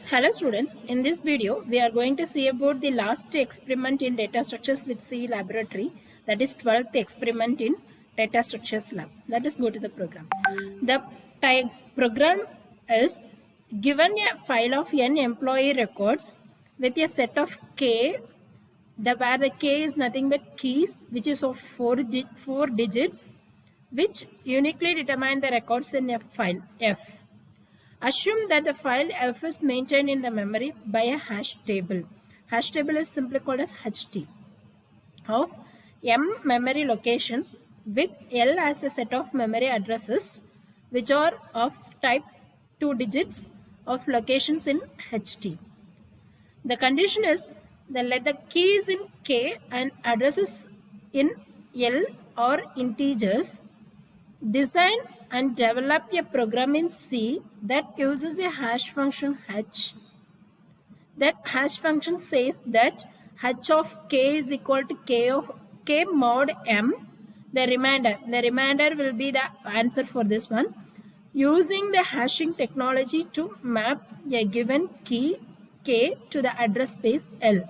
Hello students, in this video we are going to see about the last experiment in data structures with C laboratory, that is 12th experiment in data structures lab. Let us go to the program. The program is given a file of n employee records with a set of k, where the k is nothing but keys which is of 4 digits which uniquely determine the records in a file f. Assume that the file f is maintained in the memory by a hash table. Hash table is simply called as HT of m memory locations with L as a set of memory addresses which are of type 2 digits of locations in HT. The condition is that let the keys in K and addresses in L or integers. Design and develop a program in C that uses a hash function h. That hash function says that h of k is equal to k mod m. The remainder will be the answer for this one. Using the hashing technology to map a given key k to the address space L.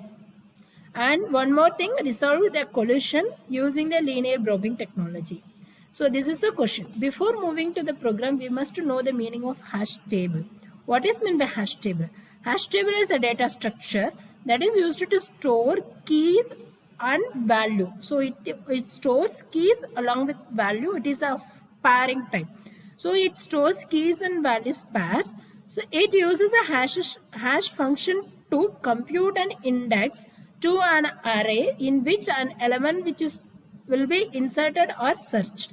And one more thing, resolve the collision using the linear probing technology. So this is the question. Before moving to the program, we must know the meaning of hash table. What is meant by hash table? Hash table is a data structure that is used to store keys and value. So it stores keys along with value. It is a pairing type. So it stores keys and values pairs. So it uses a hash function to compute an index to an array in which an element will be inserted or searched.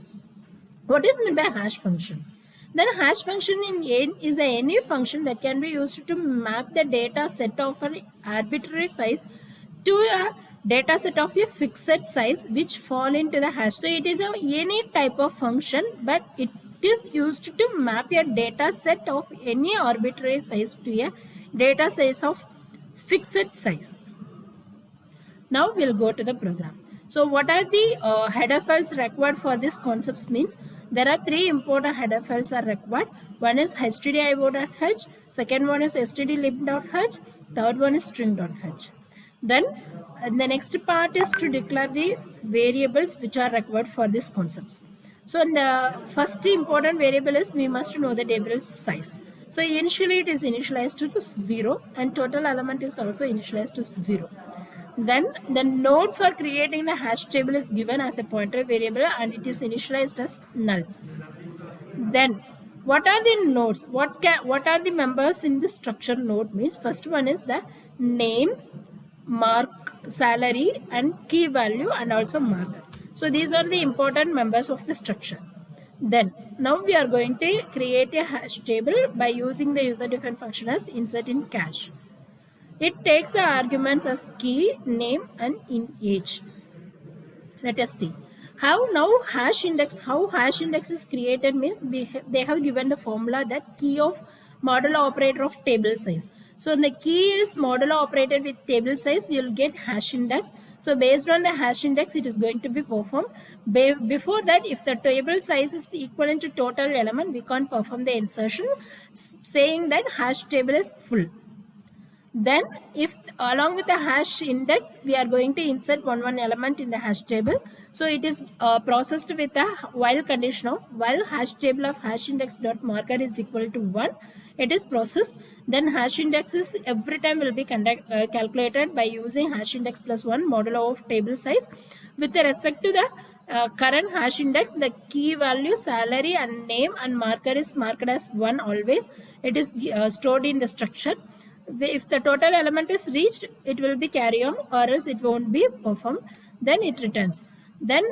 What is meant by hash function? Then hash function is any function that can be used to map the data set of an arbitrary size to a data set of a fixed size which fall into the hash. So it is any type of function, but it is used to map a data set of any arbitrary size to a data size of fixed size. Now we'll go to the program. So what are the header files required for this concepts means there are three important header files are required. One is stdio.h, second one is stdlib.h, third one is string.h. Then the next part is to declare the variables which are required for this concepts. So the first important variable is we must know the table size. So initially it is initialized to 0 and total element is also initialized to 0. Then the node for creating the hash table is given as a pointer variable and it is initialized as null. Then what are the nodes? What are the members in the structure node means? First one is the name, mark, salary and key value and also marker. So these are the important members of the structure. Then now we are going to create a hash table by using the user-defined function as insert in cache. It takes the arguments as key, name and in age. Let us see. How hash index is created means they have given the formula that key of modulo operator of table size. So the key is modulo operated with table size, you will get hash index. So based on the hash index, it is going to be performed. Before that, if the table size is equivalent to total element, we can't perform the insertion saying that hash table is full. Then if along with the hash index, we are going to insert one element in the hash table. So it is processed with a while condition of while hash table of hash index dot marker is equal to 1. It is processed. Then hash index is every time will be calculated by using hash index plus 1 modulo of table size. With respect to the current hash index, the key value, salary and name and marker is marked as 1 always. It is stored in the structure. If the total element is reached, it will be carry on or else it won't be performed. Then it returns. Then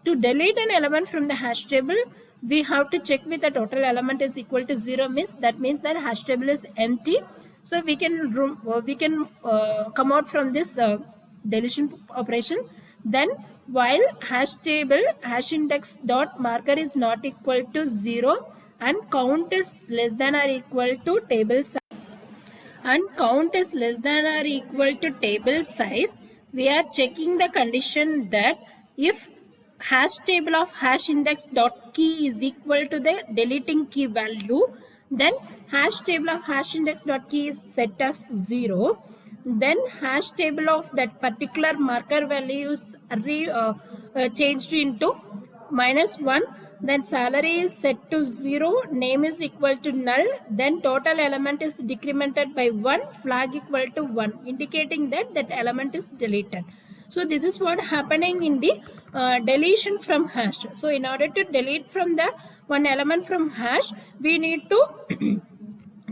to delete an element from the hash table, we have to check with the total element is equal to 0 means that hash table is empty. So we can come out from this deletion operation. Then while hash table hash index dot marker is not equal to 0 and count is less than or equal to table size and count is less than or equal to table size, we are checking the condition that if hash table of hash index dot key is equal to the deleting key value, Then hash table of hash index dot key is set as 0. Then hash table of that particular marker value is changed into -1. Then salary is set to 0, name is equal to null, then total element is decremented by 1, flag equal to 1, indicating that that element is deleted. So this is what happening in the deletion from hash. So in order to delete from the one element from hash, we need to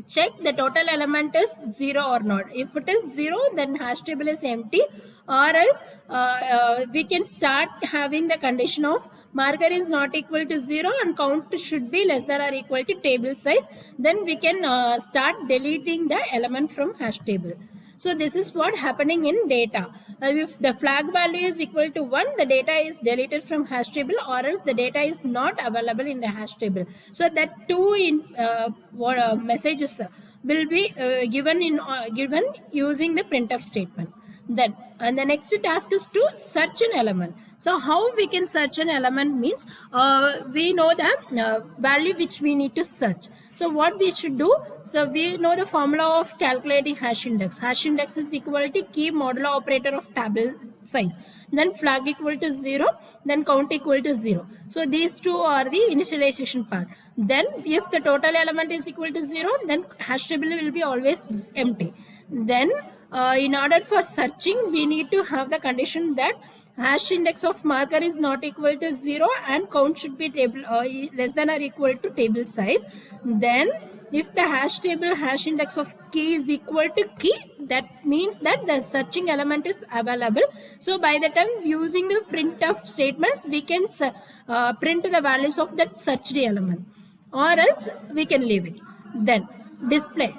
check the total element is 0 or not. If it is 0, then hash table is empty, or else we can start having the condition of marker is not equal to 0 and count should be less than or equal to table size. Then we can start deleting the element from hash table. So this is what happening in data. If the flag value is equal to 1, the data is deleted from hash table, or else the data is not available in the hash table. So that two messages will be given using the printf statement. Then and the next task is to search an element. So how we can search an element means we know the value which we need to search. So what we should do, so we know the formula of calculating hash index. Hash index is equal to key modulo operator of table size, then flag equal to 0, then count equal to 0. So these two are the initialization part. Then if the total element is equal to 0, then hash table will be always empty. Then in order for searching, we need to have the condition that hash index of marker is not equal to 0 and count should be table less than or equal to table size. Then if the hash table hash index of key is equal to key, that means that the searching element is available. So by the time using the printf statements, we can print the values of that searched element, or else we can leave it. Then display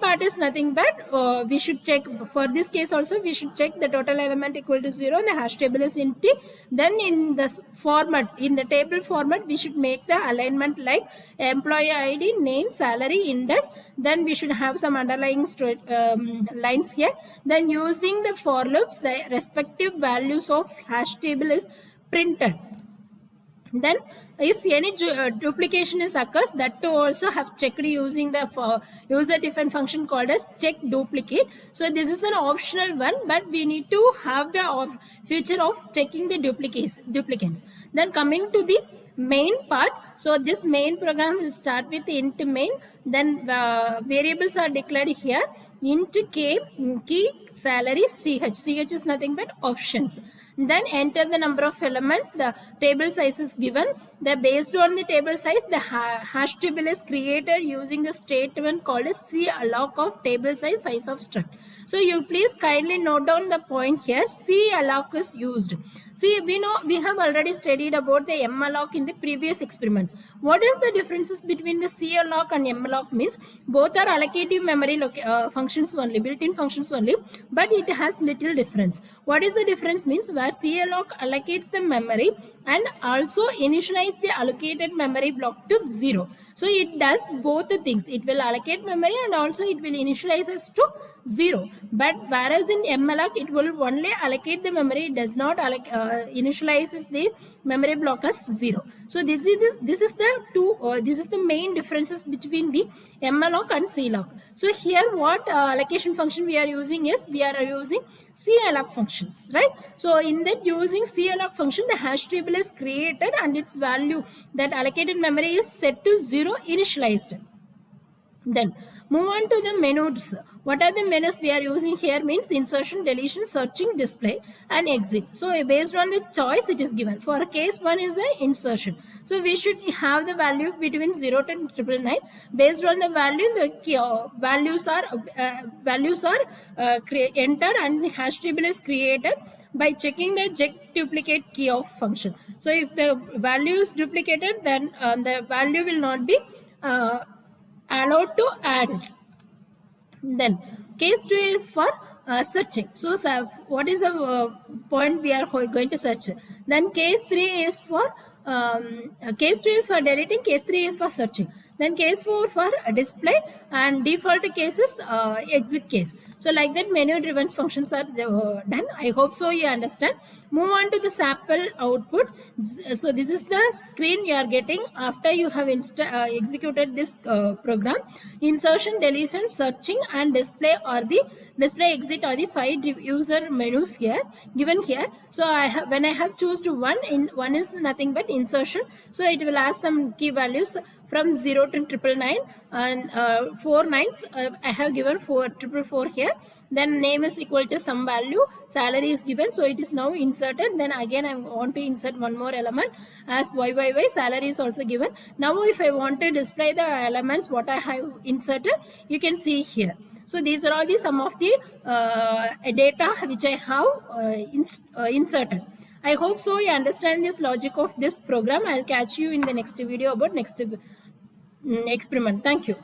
part is nothing but we should check, for this case also we should check the total element equal to 0 and the hash table is empty. Then in this format, in the table format, we should make the alignment like employee ID, name, salary, index. Then we should have some underlying lines here. Then using the for loops, the respective values of hash table is printed. Then if any duplication is occurs, that too also have checked using the user defined function called as check duplicate. So this is an optional one, but we need to have the feature of checking the duplicates. Then coming to the main part, so this main program will start with int main. Then variables are declared here, int k, key, salary, ch is nothing but options. Then enter the number of elements, the table size is given. Then based on the table size, the hash table is created using the statement called as calloc of table size of struct. So you please kindly note down the point here, calloc is used. See, we have already studied about the malloc in the previous experiments. What is the differences between the calloc and malloc means? Both are allocative memory functions only, built-in functions only, but it has little difference. What is the difference means? Where calloc allocates the memory and also initialize the allocated memory block to 0. So it does both the things. It will allocate memory and also it will initialize us to 0. But whereas in malloc, it will only allocate the memory, it does not initializes the memory block as 0. So this is the main differences between the malloc and calloc. So here what allocation function we are using is, we are using calloc functions, right? So in that using calloc function, the hash table is created and its value, that allocated memory, is set to 0 initialized. Then move on to the menus. What are the menus we are using here means insertion, deletion, searching, display and exit. So based on the choice it is given. For case 1 is the insertion. So we should have the value between 0 to 999. Based on the value, the values are entered and hash table is created by checking the check duplicate key of function. So if the value is duplicated, then the value will not be allowed to add. Then case 2 is for searching. So what is the point we are going to search? Then case 3 is for case 2 is for deleting, case 3 is for searching. then case 4 for display, and default case is exit case. So like that menu driven functions are done. I hope so you understand. Move on to the sample output. So this is the screen you are getting after you have executed this program. Insertion, deletion, searching and display or the display exit or the 5 user menus here given here. So when I have chosen one is nothing but insertion, so it will ask some key values from 0 to 999 and 4 nines. I have given 444 here. Then name is equal to some value, salary is given, so it is now inserted. Then again I want to insert one more element as YYY, salary is also given. Now if I want to display the elements what I have inserted, you can see here. So these are all the some of the data which I have inserted. I hope so you understand this logic of this program. I'll catch you in the next video about next experiment. Thank you.